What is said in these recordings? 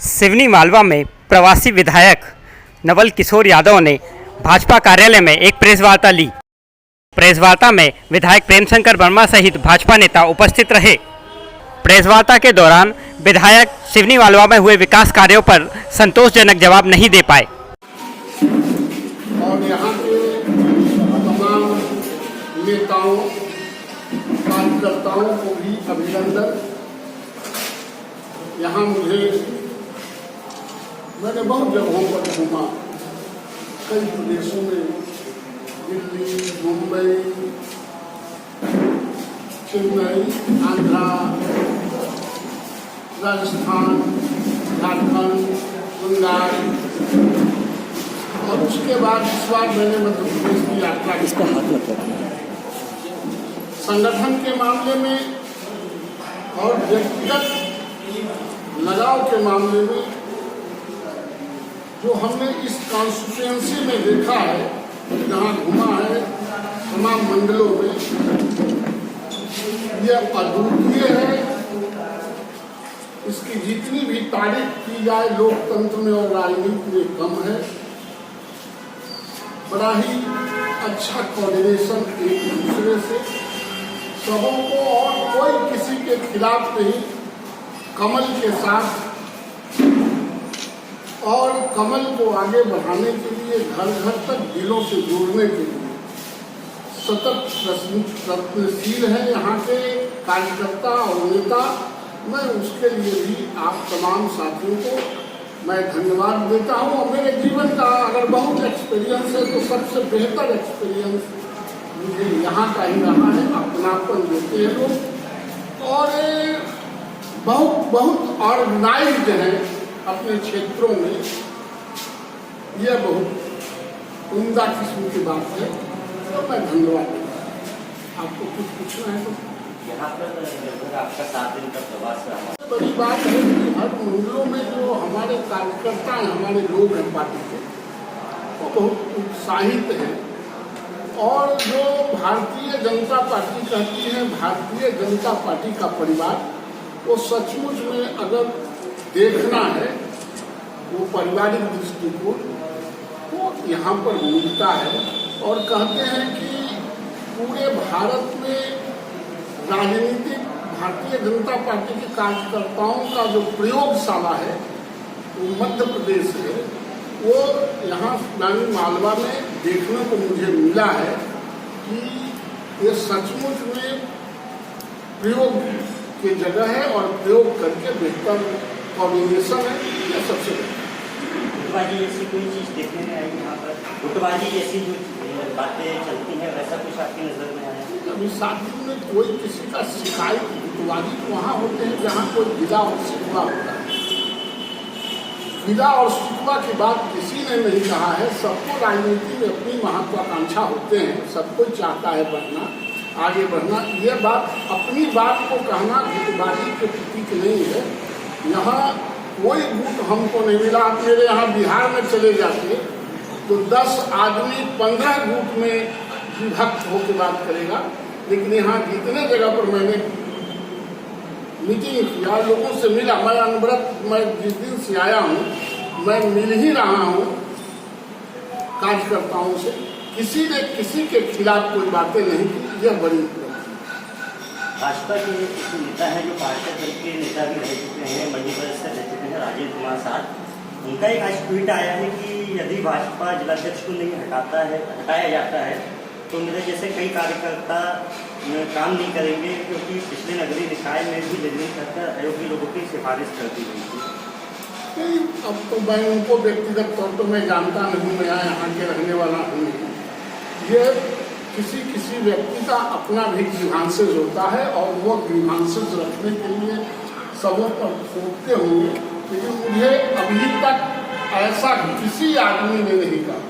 सिवनी मालवा में प्रवासी विधायक नवल किशोर यादव ने भाजपा कार्यालय में एक प्रेस वार्ता ली। प्रेस वार्ता में विधायक प्रेमशंकर वर्मा सहित भाजपा नेता उपस्थित रहे। प्रेस वार्ता के दौरान विधायक सिवनी मालवा में हुए विकास कार्यों पर संतोषजनक जवाब नहीं दे पाए। और यहाँ के तमाम नेताओं कार्यकर्ताओं को भी अभिनंदन। यहाँ मैंने बहुत जगहों पर घूमा, कई प्रदेशों में, दिल्ली, मुंबई, चेन्नई, आंध्रा, राजस्थान, झारखंड, बंगाल, और उसके बाद इस बार मैंने मध्य प्रदेश की यात्रा की। इसका हाथ मत रखना। संगठन के मामले में और व्यक्तिगत लगाव के मामले में जो हमने इस कॉन्स्टिट्यूएंसी में देखा है, जहाँ घुमा है तमाम मंडलों में, यह अद्वितीय है। इसकी जितनी भी तारीफ की जाए लोकतंत्र में और राजनीति में कम है। बड़ा ही अच्छा कोऑर्डिनेशन एक दूसरे से, सबों को, और कोई किसी के खिलाफ नहीं, कमल के साथ, और कमल को आगे बढ़ाने के लिए, घर घर तक दिलों से जोड़ने के लिए सतत प्रयत्नशील है यहाँ के कार्यकर्ता और नेता। मैं उसके लिए भी आप तमाम साथियों को मैं धन्यवाद देता हूँ। और मेरे जीवन का अगर बहुत एक्सपीरियंस है तो सबसे बेहतर एक्सपीरियंस मुझे यहाँ का ही रहा है। अपनापन देते हैं लोग और बहुत ऑर्गेनाइज्ड है अपने क्षेत्रों में। यह बहुत उम्दा किस्म की बात है, तो मैं धन्यवाद देता हूँ। आपको कुछ पूछना है तो यहाँ पर आपका 7 दिन का प्रवास है। बड़ी बात है कि हर मंडलों में जो हमारे कार्यकर्ता हैं, हमारे लोग हैं पार्टी के, वो बहुत उत्साहित हैं। और जो भारतीय जनता पार्टी कहती है, भारतीय जनता पार्टी का परिवार, वो सचमुच में अगर देखना है वो पारिवारिक दृष्टिकोण वो यहाँ पर मिलता है। और कहते हैं कि पूरे भारत में राजनीतिक भारतीय जनता पार्टी के कार्यकर्ताओं का जो प्रयोगशाला है वो मध्य प्रदेश है। वो यहाँ मालवा में देखने को मुझे मिला है कि ये सचमुच में प्रयोग की जगह है और प्रयोग करके बेहतर कोऑर्डिनेशन है। यह सबसे गुटबाजी जैसी कोई चीज़ देखने में आई यहाँ पर? गुटबाजी जैसी जो बातें चलती हैं वैसा कुछ आपकी नज़र में आया? अभी 7 दिन में कोई किसी का शिकायत, गुटबाजी तो वहाँ होते हैं जहाँ कोई गिला और शिकवा होता है। गिला और शिकवा की बात किसी ने नहीं कहा है। सबको राजनीति में अपनी महत्वाकांक्षा होते हैं, सब कोई चाहता है बढ़ना, आगे बढ़ना। ये बात, अपनी बात को कहना गुटबाजी के प्रतीक नहीं है। यहाँ कोई गुट हमको नहीं मिला। आप मेरे यहाँ बिहार में चले जाते तो 10 आदमी 15 गुट में विभक्त होकर बात करेगा। लेकिन यहाँ जितने जगह पर मैंने मीटिंग किया, लोगों से मिला, मैं अनवरत, मैं जिस दिन से आया हूँ मैं मिल ही रहा हूँ कार्यकर्ताओं से। किसी ने किसी के खिलाफ कोई बातें नहीं की। यह बड़ी भाजपा के नेता हैं जो पार्षद दल के नेता भी रह चुके हैं, मध्य प्रदेश से रह चुके हैं, राजेंद्र कुमार साथ, उनका एक आज ट्वीट आया है कि यदि भाजपा जिलाध्यक्ष को नहीं हटाया जाता है तो मेरे जैसे कई कार्यकर्ता काम नहीं करेंगे, क्योंकि पिछले नगरीय निकाय में भी लेनदेन कर अयोग्य लोगों की सिफारिश कर दी गई थी। अब तो मैं उनको व्यक्तिगत तौर पर मैं जानता नहीं, मैं यहाँ के रहने वाला हूँ। ये किसी व्यक्ति का अपना भी ग्रीवांसेस होता है और वो ग्रीवांसेस रखने के लिए सबों पर थोपते होंगे। लेकिन मुझे अभी तक ऐसा किसी आदमी ने नहीं कहा,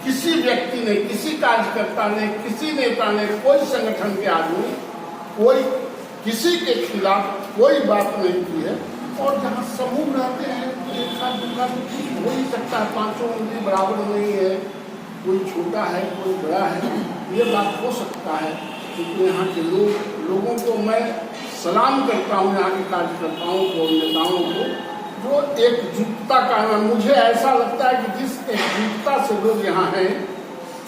किसी व्यक्ति ने, किसी कार्यकर्ता ने, किसी नेता ने, कोई संगठन के आदमी, कोई किसी के खिलाफ कोई बात नहीं की है। और जहाँ समूह रहते हैं तो एक साथ दूसरा कुछ हो ही सकता है। 5 मंत्री बराबर नहीं है, कोई छोटा है कोई बड़ा है, ये बात हो सकता है। क्योंकि यहाँ के लोगों को मैं सलाम करता हूँ, यहाँ के कार्यकर्ताओं को, नेताओं को, जो एकजुटता का, मुझे ऐसा लगता है कि जिस एकजुटता से लोग यहाँ हैं,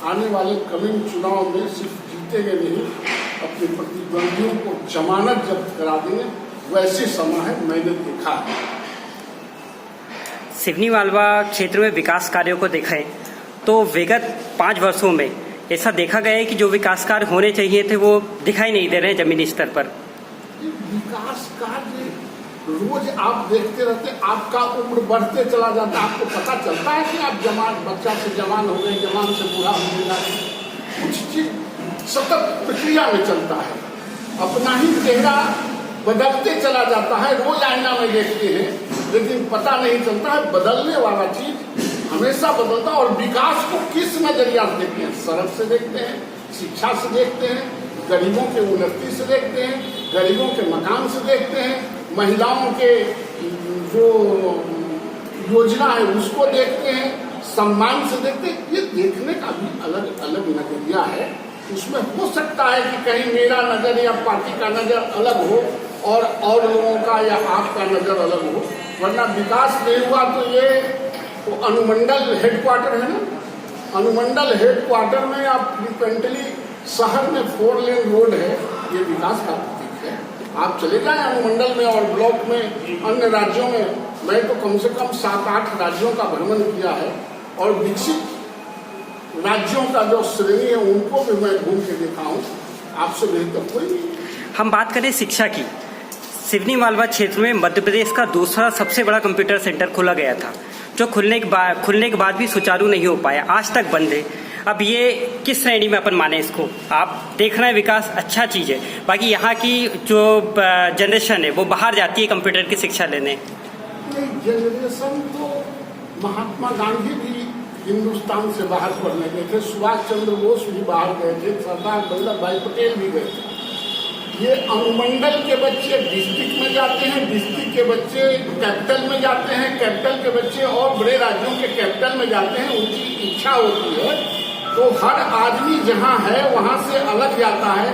आने वाले कमिंग चुनाव में सिर्फ जीतेंगे नहीं, अपने प्रतिद्वंदियों को जमानत जब्त करा देंगे, वैसे समय है, मैंने देखा है। सिवनी मालवा क्षेत्र में विकास कार्यों को देखें तो विगत 5 वर्षों में ऐसा देखा गया है कि जो विकास कार्य होने चाहिए थे वो दिखाई नहीं दे रहे हैं जमीनी स्तर पर। विकास कार्य रोज आप देखते रहते, आपका उम्र बढ़ते चला जाता है, आपको पता चलता है कि आप जवान, बच्चा से जवान हो गए, जवान से बूढ़ा हो गया, कुछ चीज सतत प्रक्रिया में चलता है, अपना ही चेहरा बदलते चला जाता है, रोज आईना में देखते हैं, लेकिन पता नहीं चलता है बदलने वाला चीज हमेशा बदलता है। और विकास को किस नजरिया से देखते हैं? सड़क से देखते हैं, शिक्षा से देखते हैं, गरीबों के उन्नति से देखते हैं, गरीबों के मकान से देखते हैं, महिलाओं के जो योजना है उसको देखते हैं, सम्मान से देखते हैं। ये देखने का भी अलग अलग नजरिया है। उसमें हो सकता है कि कहीं मेरा नजर या पार्टी का नजर अलग हो और लोगों का या आपका नजर अलग हो, वरना विकास नहीं हुआ तो ये तो अनुमंडल हेडक्वार्टर है ना, अनुमंडल हेडक्वार्टर में आप फ्रिक्वेंटली शहर में 4 लेन रोड है, ये विकास का प्रतीक है। आप चले जाएं अनुमंडल में और ब्लॉक में, अन्य राज्यों में, मैं तो कम से कम 7-8 राज्यों का भ्रमण किया है और विकसित राज्यों का जो श्रेणी है उनको भी मैं घूम के देखा हूँ, आपसे बेहतर कोई नहीं। हम बात करें शिक्षा की, सिवनी मालवा क्षेत्र में मध्य प्रदेश का दूसरा सबसे बड़ा कंप्यूटर सेंटर खोला गया था, जो खुलने के बाद भी सुचारू नहीं हो पाया, आज तक बंद है। अब ये किस श्रेणी में अपन माने इसको? आप देख रहे हैं विकास अच्छा चीज़ है, बाकी यहाँ की जो जनरेशन है वो बाहर जाती है कंप्यूटर की शिक्षा लेने। जनरेशन तो महात्मा गांधी भी हिंदुस्तान से बाहर पढ़ने गए थे, सुभाष चंद्र बोस भी बाहर गए थे, सरदार वल्लभ भाई पटेल भी गए थे। ये अनुमंडल के बच्चे डिस्ट्रिक्ट में जाते हैं, डिस्ट्रिक्ट के बच्चे कैपिटल में जाते हैं, कैपिटल के बच्चे और बड़े राज्यों के कैपिटल में जाते हैं। उनकी इच्छा होती है तो हर आदमी जहाँ है वहाँ से अलग जाता है।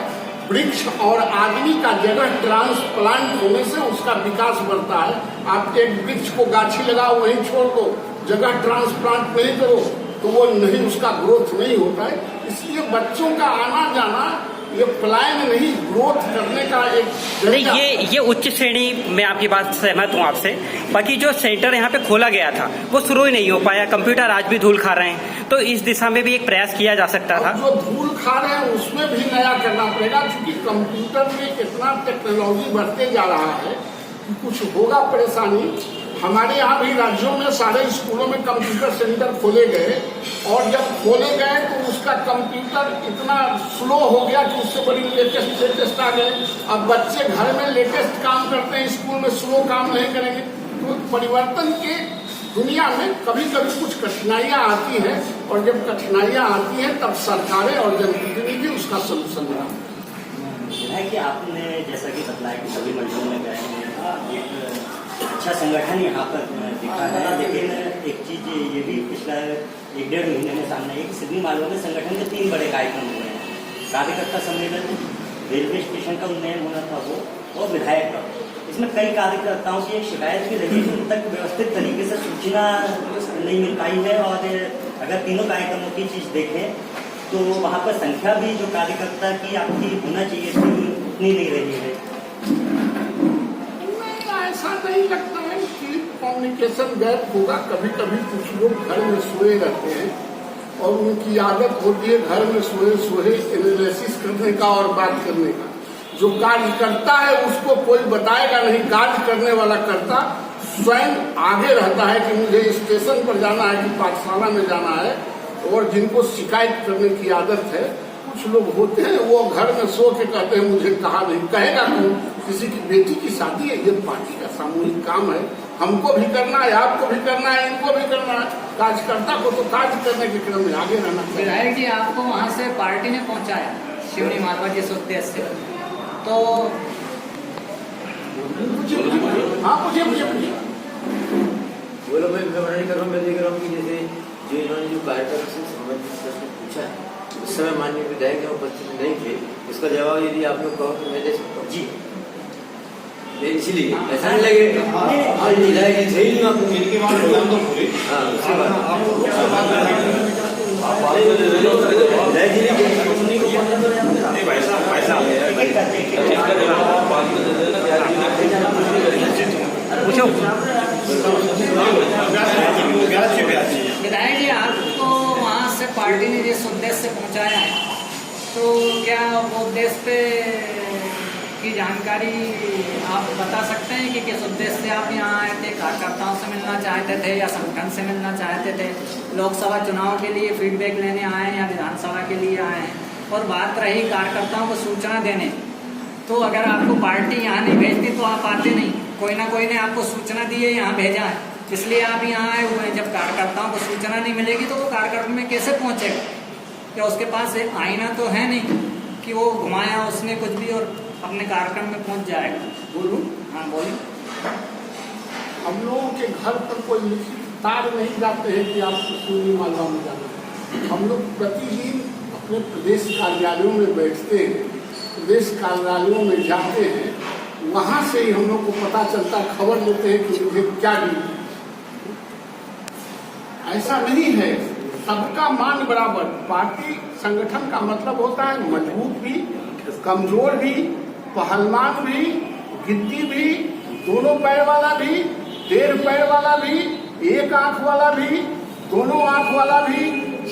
वृक्ष और आदमी का जगह ट्रांसप्लांट होने से उसका विकास बढ़ता है। आप एक वृक्ष को गाछी लगाओ वहीं छोड़ दो, जगह ट्रांसप्लांट नहीं करो तो वो नहीं, उसका ग्रोथ नहीं होता है। इसलिए बच्चों का आना जाना ये पलायन नहीं, ग्रोथ करने का एक नहीं, ये उच्च श्रेणी में आपकी बात सहमत हूँ आपसे। बाकी जो सेंटर यहाँ पे खोला गया था वो शुरू ही नहीं हो पाया, कंप्यूटर आज भी धूल खा रहे हैं, तो इस दिशा में भी एक प्रयास किया जा सकता था। जो धूल खा रहे हैं उसमें भी नया करना पड़ेगा, क्योंकि कंप्यूटर में इतना टेक्नोलॉजी बढ़ते जा रहा है कि कुछ होगा परेशानी। हमारे यहाँ भी राज्यों में सारे स्कूलों में कंप्यूटर सेंटर खोले गए और जब खोले गए तो उसका कंप्यूटर इतना स्लो हो गया कि उससे बड़ी लेटेस्ट आ गए। अब बच्चे घर में लेटेस्ट काम करते हैं, स्कूल में स्लो काम नहीं करेंगे। तो परिवर्तन के दुनिया में कभी कभी कुछ कठिनाइयाँ आती हैं और जब कठिनाइयाँ आती हैं तब सरकारें और जनप्रतिनिधि उसका सलूशन बनाते हैं। कि आपने जैसा कि बताया कि सभी मंडलों में गए हैं, एक अच्छा संगठन यहाँ पर दिखा है, लेकिन एक चीज ये भी पिछला 1-1.5 महीने में सामने एक सिवनी मालवा में संगठन के 3 बड़े कार्यक्रम हुए हैं। कार्यकर्ता सम्मेलन, रेलवे स्टेशन का उन्नयन होना था वो, और विधायक का। इसमें कई कार्यकर्ताओं की एक शिकायत भी रही है कि उन तक व्यवस्थित तरीके से सूचना नहीं मिल पाई है। और अगर तीनों कार्यक्रमों की चीज देखें तो वहाँ पर संख्या भी जो कार्यकर्ता की आपकी होना चाहिए उतनी नहीं रही है। ऐसा नहीं लगता है कि कम्युनिकेशन गैप होगा। कभी कभी कुछ लोग घर में सोए रहते हैं और उनकी आदत होती है घर में सोए एनालिसिस करने का और बात करने का। जो कार्य करता है उसको कोई बताएगा नहीं, कार्य करने वाला करता स्वयं आगे रहता है कि मुझे स्टेशन पर जाना है कि पाठशाला में जाना है। और जिनको शिकायत करने की आदत है, कुछ लोग होते हैं वो घर में सो के कहते हैं मुझे कहा नहीं। कहेगा क्यों? किसी की बेटी की शादी है, ये पार्टी का सामूहिक काम है, हमको भी करना है, आपको भी करना है, इनको भी करना है। कार्यकर्ता को तो कार्य करने के क्रम में आगे रहना चाहिए। विधायक जी, आपको वहाँ से पार्टी ने पहुँचाया सिवनी मालवा जिस उद्देश्य से, तो हाँ मुझे बोलो। मैं नहीं कर रहा हूँ, मैं देख रहा हूँ कि जैसे जो इन्होंने जो कार्यक्रम से संबंधित प्रश्न पूछा है उस समय माननीय विधायक उपस्थित नहीं थे, इसका जवाब यदि आप लोग कहो तो मैं दे सकता हूँ। जी, इसलिए ऐसा नहीं लगे विधायक जी थे ही नहीं आपको इनकी बात बोला तो पूरी हाँ उसके बाद विधायक जी नहीं वैसा वैसा पूछो। विधायक जी आपको वहाँ से पार्टी ने जिस उद्देश्य से पहुँचाया है, तो क्या वो उद्देश्य पे की जानकारी आप बता सकते हैं कि किस उद्देश्य से आप यहाँ आए थे? कार्यकर्ताओं से मिलना चाहते थे या संगठन से मिलना चाहते थे? लोकसभा चुनाव के लिए फीडबैक लेने आए हैं या विधानसभा के लिए आए हैं? और बात रही कार्यकर्ताओं को सूचना देने, तो अगर आपको पार्टी यहाँ नहीं भेजती तो आप आते नहीं, कोई ना कोई ने आपको सूचना दी है, यहाँ भेजा है, इसलिए आप यहाँ आए हुए हैं। जब कार्यकर्ताओं को सूचना नहीं मिलेगी तो वो कार्यक्रम में कैसे पहुँचेगा? क्या उसके पास एक आईना तो है नहीं कि वो घुमाया उसने कुछ भी और अपने कार्यक्रम में पहुँच जाएगा? बोलूं, हाँ बोलिए। हम लोगों के घर पर कोई लिखित तार नहीं जाते हैं कि आपको शिवनी मालवा में जाना है। हम लोग प्रतिदिन अपने प्रदेश कार्यालयों में बैठते हैं, प्रदेश कार्यालयों में जाते हैं, वहाँ से ही हम लोग को पता चलता है, खबर लेते हैं कि मुझे क्या ड्यूटी। ऐसा नहीं है, सबका मान बराबर। पार्टी संगठन का मतलब होता है मजबूत भी, कमजोर भी, पहलवान भी, गिद्दी भी, दोनों पैर वाला भी, 1.5 पैर वाला भी, 1 आंख वाला भी, दोनों आंख वाला भी,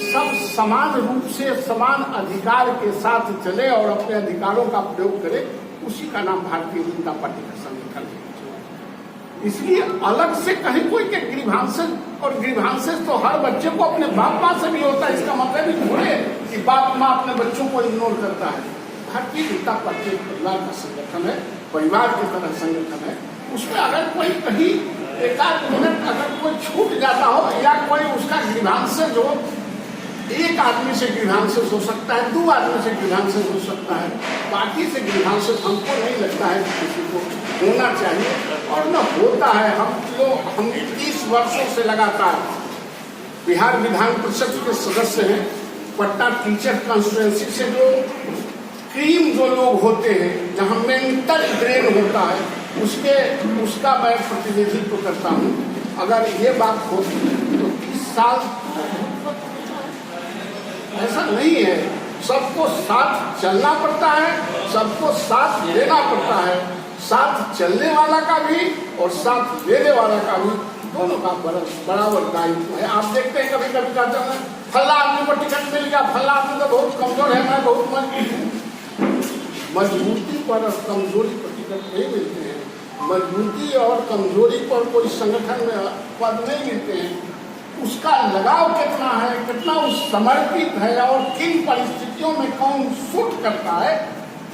सब समान रूप से समान अधिकार के साथ चले और अपने अधिकारों का प्रयोग करे, उसी का नाम भारतीय जनता पार्टी का संगठन है। इसलिए अलग से कहीं कोई के ग्रीवांसेस, और ग्रीवांसेस तो हर बच्चे को अपने बाप माँ से भी होता है। इसका मतलब ही थोड़े कि बाप माँ अपने बच्चों को इग्नोर करता है। भारतीय जनता पार्टी परिवार का संगठन है, परिवार की तरह संगठन है। उसमें अगर कोई कहीं एकाध मिनट अगर कोई छूट जाता हो या कोई उसका ग्रीवांसेस हो, 1 आदमी से ग्रीवांसेस हो सकता है, 2 आदमी से ग्रीवांसेस हो सकता है, पार्टी से ग्रीवांसेस हमको नहीं लगता है कि किसी को होना चाहिए और न होता है। हम 30 वर्षों से लगातार बिहार विधान परिषद के सदस्य हैं। पटना टीचर कॉन्स्टिट्यूएंसी से जो क्रीम जो लोग होते हैं, जहाँ मेंटल ड्रेन होता है, उसका मैं प्रतिनिधित्व करता हूँ। अगर ये बात होती तो 30 साल ऐसा नहीं है। सबको साथ चलना पड़ता है, सबको साथ देना पड़ता है। साथ चलने वाला का भी और साथ देने वाला का भी, दोनों का बराबर दायित्व है। आप देखते हैं कभी कभी कहते हैं फला आदमी को टिकट मिल गया, फला आदमी तो बहुत कमजोर है, मैं बहुत मजबूत हूँ। मजबूती पर और कमजोरी पर टिकट नहीं मिलते हैं। मजबूती और कमजोरी पर कोई संगठन में पद नहीं मिलते हैं। उसका लगाव कितना है, कितना उस समर्पित है और किन परिस्थितियों में कौन सूट करता है,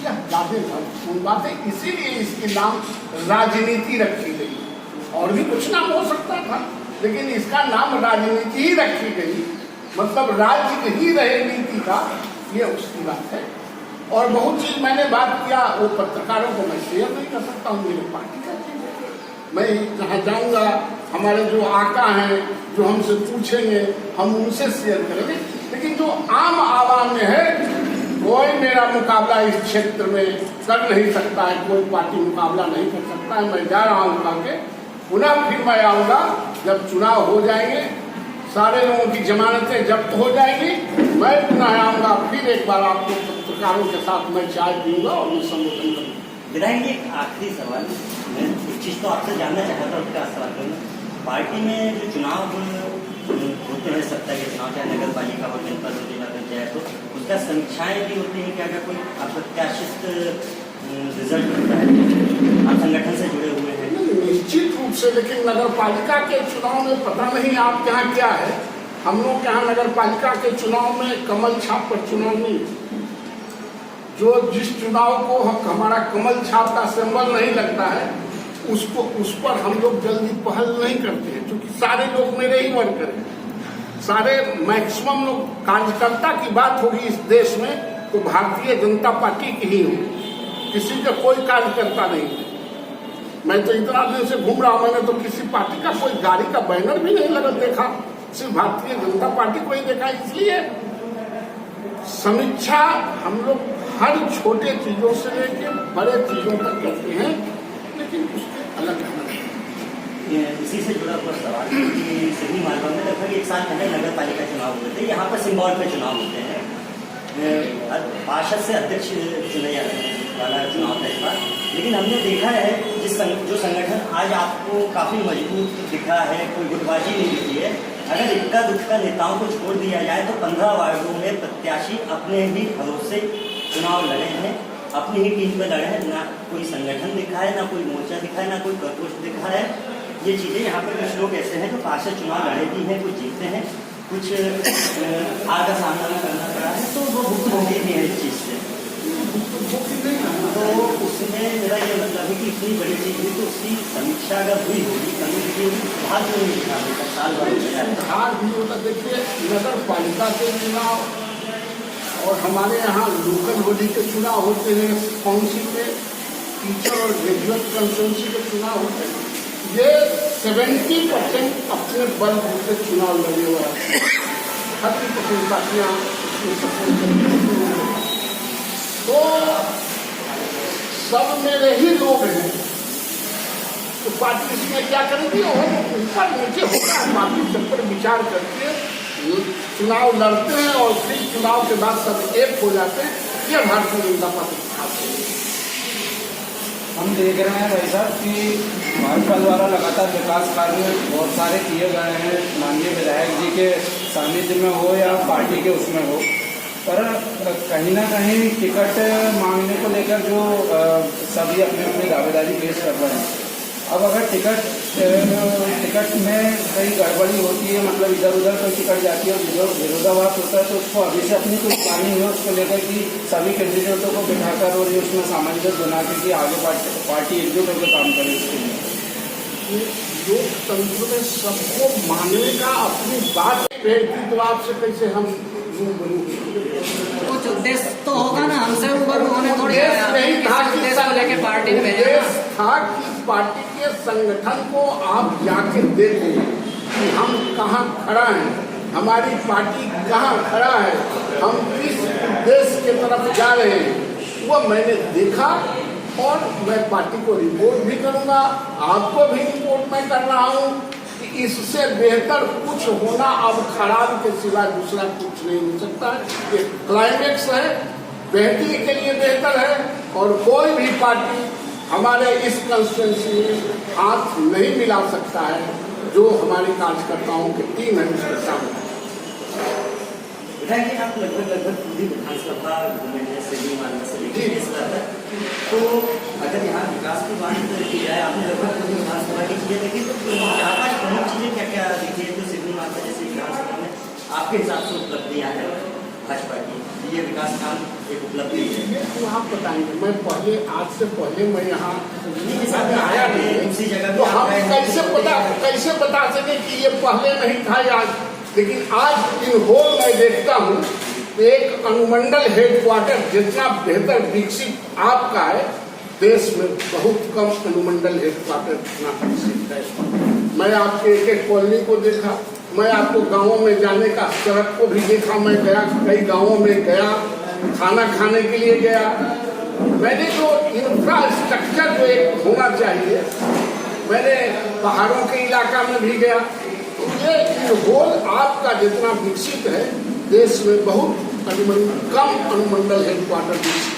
यह ज्यादा महत्वपूर्ण बात है। इसीलिए इसके नाम राजनीति रखी गई। और भी कुछ नाम हो सकता था, लेकिन इसका नाम राजनीति ही रखी गई। मतलब राज्य ही रहे नीति का, ये उसकी बात है। और बहुत चीज मैंने बात किया, वो पत्रकारों को मैं शेयर नहीं कर सकता हूँ, मेरे पार्टी का चीज है। मैं जहाँ जाऊँगा, हमारे जो आका हैं, जो हमसे पूछेंगे, हम उनसे शेयर करेंगे। लेकिन जो आम आवाम में है, कोई मेरा मुकाबला इस क्षेत्र में कर नहीं सकता है, कोई पार्टी मुकाबला नहीं कर सकता है। मैं जा रहा हूँ आके, पुनः फिर मैं आऊँगा जब चुनाव हो जाएंगे, सारे लोगों की जमानतें जब्त हो जाएंगी, मैं पुनः आऊँगा, फिर एक बार आपको पत्रकारों के साथ मैं चाय पीऊँगा और मैं संबोधन करूँगा। विधायक जी, एक आखिरी सवाल, मैं एक चीज़ तो आपसे जानना चाहता हूँ, उसका सवाल करूँगा। पार्टी में जो चुनाव होते हैं, सत्ता के चुनाव, चाहे नगर पालिका हो, जनपद हो, जिला पंचायत हो, उसका समीक्षाएं भी होती हैं। क्या क्या कोई अप्रत्याशित रिजल्ट होता है? आप संगठन से जुड़े हुए हैं? निश्चित रूप से, लेकिन नगर पालिका के चुनाव में पता नहीं आपके यहाँ क्या है। हम लोग के यहाँ नगर पालिका के चुनाव में कमल छाप पर चुनाव नहीं। जो जिस चुनाव को हमारा कमल छाप का सिंबल नहीं लगता है, उसको उस पर हम लोग जल्दी पहल नहीं करते हैं, क्योंकि सारे लोग मेरे ही वर्कर हैं। सारे मैक्सिमम लोग, कार्यकर्ता की बात होगी इस देश में तो भारतीय जनता पार्टी की ही होगी, किसी का कोई कार्यकर्ता नहीं है। मैं तो इतना दिन से घूम रहा हूं, मैंने तो किसी पार्टी का कोई गाड़ी का बैनर भी नहीं लगा देखा, सिर्फ भारतीय जनता पार्टी को ही देखा। इसलिए समीक्षा हम लोग हर छोटे चीजों से लेकर बड़े चीजों तक करते हैं, लेकिन अलग रहना चाहिए। इसी से जुड़ा हुआ सवाल है कि सिवनी मालवा में लगभग 1 साल पहले नगर पालिका चुनाव हुए थे। यहाँ पर सिंबॉल पे चुनाव होते हैं, पार्षद से अध्यक्ष चुने वाला चुनाव था इस बार। लेकिन हमने देखा है जो संगठन आज आपको काफ़ी मजबूत दिखा है, कोई गुटबाजी नहीं दिखी है। अगर इक्का दुक्का नेताओं को छोड़ दिया जाए तो 15 वार्डों में प्रत्याशी अपने ही भरोसे चुनाव लड़े हैं, अपनी ही टीम पे लड़े हैं। ना कोई संगठन दिखा है, ना कोई मोर्चा दिखा है, ना कोई प्रकोष्ठ दिखा है। ये चीज़ें यहाँ पर कुछ लोग ऐसे हैं जो पार्षद चुनाव लड़े भी हैं, कुछ जीतते हैं, कुछ हार का सामना करना पड़ा है, तो वो भुक्तभोगी भी है इस चीज़ से। तो उसमें मेरा ये मतलब है कि इतनी बड़ी चीज़ हुई तो उसकी समीक्षा अगर हुई होगी, कभी सुधार क्यों नहीं दिखा अभी तक, साल भर हो गया है। सुधार भी होता। देखिए, नगर पालिका के चुनाव और हमारे यहाँ लोकल बॉडी के चुनाव होते हैं, काउंसिल में टीचर और ग्रेजुएट कंसल्टेंसी के चुनाव होते हैं। ये 70% अपने बल से चुनाव लड़े हुए हैं, 30% पार्टियाँ इसमें सपोर्ट करती हैं। तो सब मेरे ही लोग हैं, तो पार्टी इसमें क्या करेगी? और ऊपर नीचे होता है, पार्टी सब पर विचार करके चुनाव लड़ते हैं और फिर चुनाव के बाद सब एक हो जाते हैं। ये भारतीय जनता पार्टी खास है। हम देख रहे हैं भाई साहब कि भाजपा द्वारा लगातार विकास कार्य बहुत सारे किए गए हैं, माननीय विधायक जी के सानिध्य में हो या पार्टी के उसमें हो, पर कहीं ना कहीं टिकट मांगने को लेकर जो सभी अपनी अपनी दावेदारी पेश कर रहे हैं। अब अगर टिकट में कई गड़बड़ी होती है, मतलब इधर उधर कोई टिकट जाती है और विरोधाभास होता है, तो उसको अभी से अपनी कोई प्लानिंग है उसको लेकर कि सभी कैंडिडेटों को बिठाकर और ये उसमें सामंजस्य बना के कि आगे पार्टी एकजुट होकर काम करे इसके लिए। लोकतंत्र में सबको मानने का अपनी बात रहती, तो आपसे कैसे हम कुछ उद्देश्य तो होगा ना, हमसे ऊपर उन्होंने थोड़ी उद्देश्य को लेके पार्टी ने भेजा था कि पार्टी के संगठन को आप जाके देखो कि हम कहाँ खड़ा हैं, हमारी पार्टी कहाँ खड़ा है, हम किस उद्देश्य के तरफ जा रहे हैं, वो मैंने देखा। और मैं पार्टी को रिपोर्ट भी करूंगा, आपको भी रिपोर्ट मैं कर रहा हूँ कि इससे बेहतर कुछ होना अब खराब के सिवाय दूसरा कुछ नहीं हो सकता है। ये क्लाइमेक्स है, बेहतरी के लिए बेहतर है, और कोई भी पार्टी हमारे इस कंस्टिट्यूंसी में हाथ नहीं मिला सकता है। जो हमारे कार्यकर्ताओं की टीम है उसके सामने। विधायक जी, आप लगभग पूरी विधानसभा घूमे हैं, सिवनी मालवा से लेकर इस तक। तो अगर यहाँ विकास की बात की जाए, आपने लगभग पूरी विधानसभा की चीजें देखी, तो 4-5 प्रमुख चीजें क्या क्या दिखी है जो सिवनी मालवा जैसे विधानसभा में आपके हिसाब से उपलब्धियाँ हैं भाजपा की, ये विकास काम एक उपलब्धि है? तो आप बताएंगे, मैं पहले आज से पहले मैं यहाँ आया नहीं, दूसरी जगह तो हम कैसे बता सके कि ये पहले नहीं था या आज। लेकिन आज इन होल मैं देखता हूँ एक अनुमंडल हेडक्वार्टर जितना बेहतर विकसित आपका है, देश में बहुत कम अनुमंडल हेडक्वार्टर इतना विकसित है। मैं आपके एक एक कॉलोनी को देखा, मैं आपको गांवों में जाने का सड़क को भी देखा, मैं गया कई गांवों में गया, खाना खाने के लिए गया। मैंने जो इंफ्रास्ट्रक्चर जो एक होना चाहिए, मैंने पहाड़ों के इलाका में भी गया। ये होल आपका जितना विकसित है, देश में बहुत कम अनुमंडल हेडक्वार्टर विकसित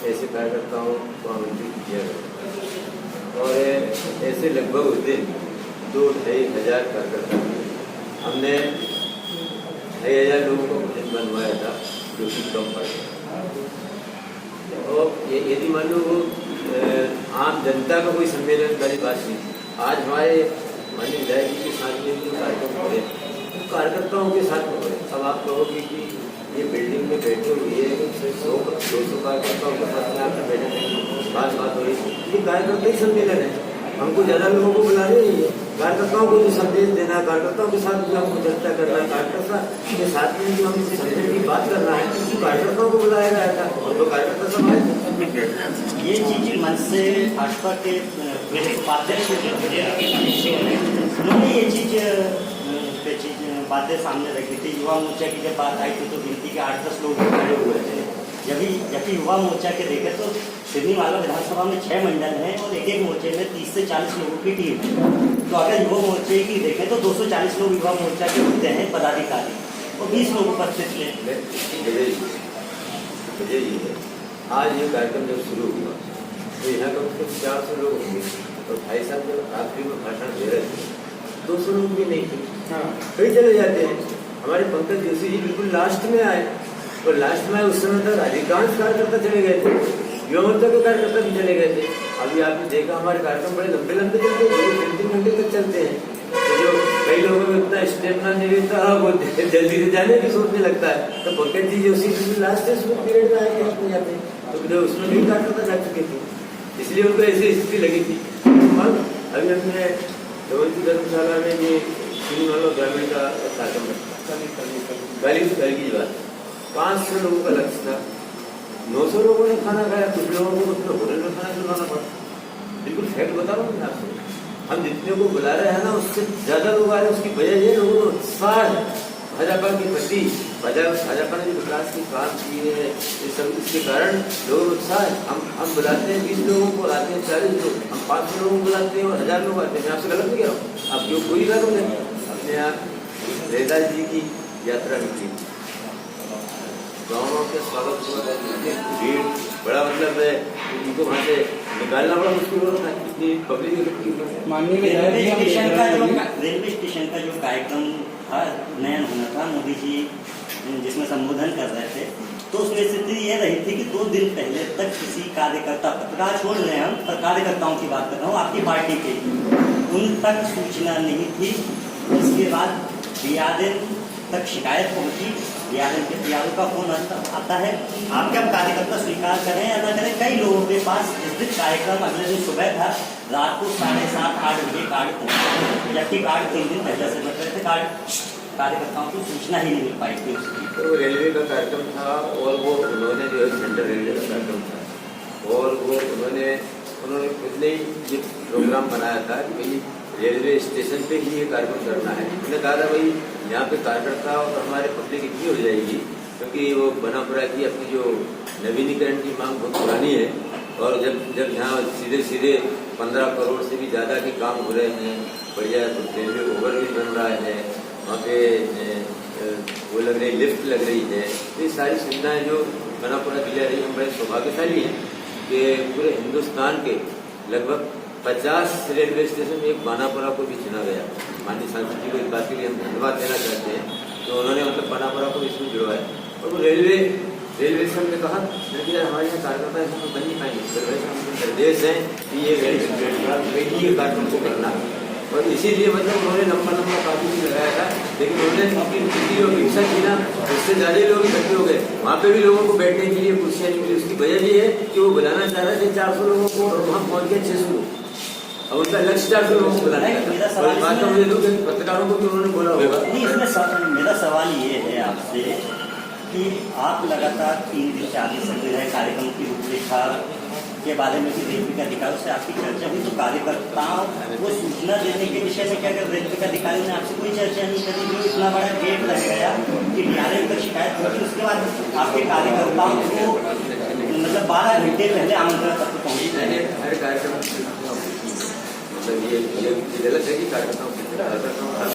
ऐसे कार्यकर्ताओं को आमंत्रित किया गया और ऐसे लगभग उस दिन 2-2.5 हज़ार कार्यकर्ता, हमने 2.5 हज़ार लोगों को भोजन बनवाया था, जो कि कम पड़ गया। और यदि मान लो वो आम जनता का कोई सम्मेलन वाली बात नहीं, आज हमारे माननीय विधायक जी के साथ में जो कार्यक्रम हो रहे कार्यकर्ताओं के साथ हो रहे। अब आप कहोगे कि ये बिल्डिंग में बैठे हुए 100-200 कार्यकर्ताओं के साथ में आपने बैठे थे, बात हो रही, ये कार्यकर्ता ही सम्मेलन है। हमको ज़्यादा लोगों को बुला रहे हैं, कार्यकर्ताओं को जो संदेश देना, कार्यकर्ताओं के साथ जो हमको चर्चा करना है, कार्यकर्ता के साथ में जो हम इस संदेश की बात करना है, तो कार्यकर्ताओं को बुलाया गया था और तो कार्यकर्ता सब आए। ये चीज़ मन से भाजपा के उपाध्यक्ष उन्होंने ये चीज़ बातें सामने रखी थी। युवा मोर्चा की जब बात आई थी तो गिनती कि 8-10 लोग खड़े हुए थे। जबकि युवा मोर्चा के देखे तो सिवनी मालवा विधानसभा में 6 मंडल हैं और एक मोर्चे में 30 से 40 लोगों की टीम है। तो अगर युवा मोर्चे की देखें तो 240 लोग युवा मोर्चा के होते हैं पदाधिकारी और 20 लोग उपस्थित थे। वजह ये है, आज ये कार्यक्रम जब शुरू हुआ तो यहाँ कम से कम 400 लोग होंगे और भाई साहब जब आखिरी में भाषण दे रहे थे 200 लोग भी नहीं थे। कई चले जाते हैं। हमारे पंकज जोशी जी बिल्कुल लास्ट में आए और लास्ट में उस समय तक अधिकांश कार्यकर्ता चले गए थे, युवा मोर्चा के कार्यकर्ता भी चले गए थे। अभी आपने देखा हमारे कार्यक्रम बड़े लंबे लंबे चलते हैं, 3 घंटे तक चलते हैं। तो जो कई लोगों में इतना स्टेमिना नहीं रहता वो जल्दी से जाने की सोचने लगता है। तो पंकज जी जोशी बिल्कुल लास्ट पीरियड में आए अपने जाते तो उसमें भी कार्यकर्ता जा चुके थे, इसलिए उनको ऐसी स्थिति लगी थी। अभी हमने डबल धर्मशाला में ये सिवनी मालवा ग्रामीण का कार्यक्रम कल की बात 500 लोगों का लक्ष्य था, 900 लोगों ने खाना खाया, कुछ लोगों को अपने होटल में खाना खिलाना पड़ा। बिल्कुल फैक्ट बता रहा हूँ मैं आपसे। हम जितने को बुला रहे हैं ना उससे ज्यादा लोग आ रहे हैं। उसकी वजह ये लोगों को उत्साह है भाजपा के प्रति, भाजपा ने जो विकास के काम किए हैं ये सब, इसके कारण लोगों को उत्साह है। हम बुलाते हैं 20 लोगों को, आते हैं 40 लोग, हम 500 लोगों को बुलाते हैं और 1000 लोग आते हैं। मैं आपसे गलत नहीं कह रहा हूँ, आप जो कोई गलत नहीं। अपने यहाँ रेदा जी की यात्रा निकली, गाँव के स्वागत हुआ, भीड़ बड़ा मतलब है, उनको वहाँ से निकालना बड़ा मुश्किल होता है, इतनी पब्लिक इकट्ठी। माननीय रेलवे स्टेशन का जो कार्यक्रम था, नयन होना था, मोदी जी जिसमें संबोधन कर रहे थे, तो उसमें स्थिति ये रही थी कि 2 दिन पहले तक किसी कार्यकर्ता, पत्रकार छोड़ रहे हैं हम, पर कार्यकर्ताओं की बात कर रहा हूँ, आपकी पार्टी के, उन तक सूचना नहीं थी। इसके बाद रियादन तक शिकायत पहुंची, रियादन के पीआरओ का फोन आता है, आपके अब कार्यकर्ता स्वीकार करें या न करें। कई लोगों के पास जिस दिन कार्यक्रम अगले दिन सुबह था, रात को 7:30-8 बजे कार्ड पहुंचा, जबकि कार्ड 3 दिन पहले से बच रहे थे। कार्यकर्ताओं को सूचना ही नहीं मिल पाई थी उसकी। तो रेलवे का कार्यक्रम था और वो उन्होंने जो है सेंट्रल रेलवे का कार्यक्रम था और वो उन्होंने खुद ने ये प्रोग्राम बनाया था कि भाई रेलवे स्टेशन पे ही ये कार्यक्रम करना है। उन्होंने कहा था भाई यहाँ पे कार्यकर्ता और हमारे पब्लिक इतनी हो जाएगी, क्योंकि वो बनापुरा की अपनी जो नवीनीकरण की मांग बहुत पुरानी है और जब यहाँ सीधे 15 करोड़ से भी ज़्यादा के काम हो रहे हैं, बढ़िया रेलवे ओवरब्रिज बन रहा है, वहाँ पे वो लग रही लिफ्ट लग रही है, ये सारी सुविधाएं जो बनापुरा दिला रही है। हम बड़े सौभाग्यशाली हैं कि पूरे हिंदुस्तान के लगभग 50 रेलवे स्टेशन एक बानापुरा को भी चुना गया। माननीय सांसद जी को इस बात के लिए हम धन्यवाद देना चाहते हैं, तो उन्होंने मतलब बानापुरा को इसमें जुड़वाया। और वो रेलवे स्टेशन ने कहा लेकिन हमारे यहाँ कार्यकर्ता ऐसा तो बन नहीं पाएंगे, निर्देश है कि ये रेलवे कार्यक्रम को करना है। और इसीलिए मतलब उन्होंने लंबा काफी भी लगाया था, लेकिन उन्होंने जितनी लोग इच्छा की ना उससे ज्यादा लोग इकट्ठे हो गए। वहाँ पे भी लोगों को बैठने के लिए कुर्सियाँ नहीं मिली। उसकी वजह ये है कि वो बुलाना चाह रहे थे 400 लोगों को और वहाँ पहुँच गए 600। अब उनका लक्ष्य 400 लोगों को बुलाने का था। बात तो मुझे दूसरे पत्रकारों को भी उन्होंने बोला होगा। मेरा सवाल ये है आपसे कि आप लगातार 3 दिन 4 दिन से जो है कार्यक्रम की रूपरेखा के बारे में भी रेलवे के अधिकारियों से आपकी चर्चा हुई, तो कार्यकर्ताओं को सूचना देने के विषय में क्या अगर रेलवे के अधिकारियों ने आपसे कोई चर्चा नहीं करी, जो इतना बड़ा गेट लग गया कि डीआरएम तक शिकायत होगी, उसके बाद आपके कार्यकर्ताओं को मतलब 12 घंटे पहले आमंत्रण तक पहुँची? हर कार्यक्रम मतलब ये गलत है कि कार्यकर्ताओं